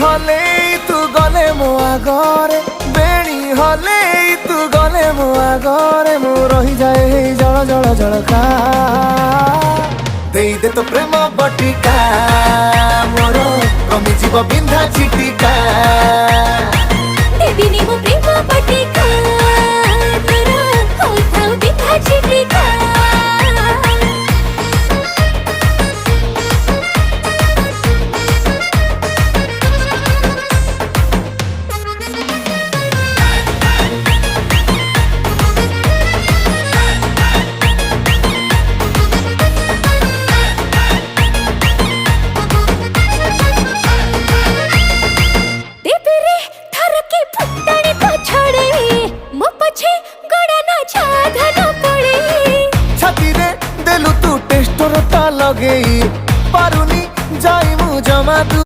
हले तू गले मो आगरे बेणी हले तू गले मो आगरे मु रही जाए जल जल जलका दे दे तो प्रेम बटिका मोर कमी जीव बिंधा चिटिका देविनी मो प्रेम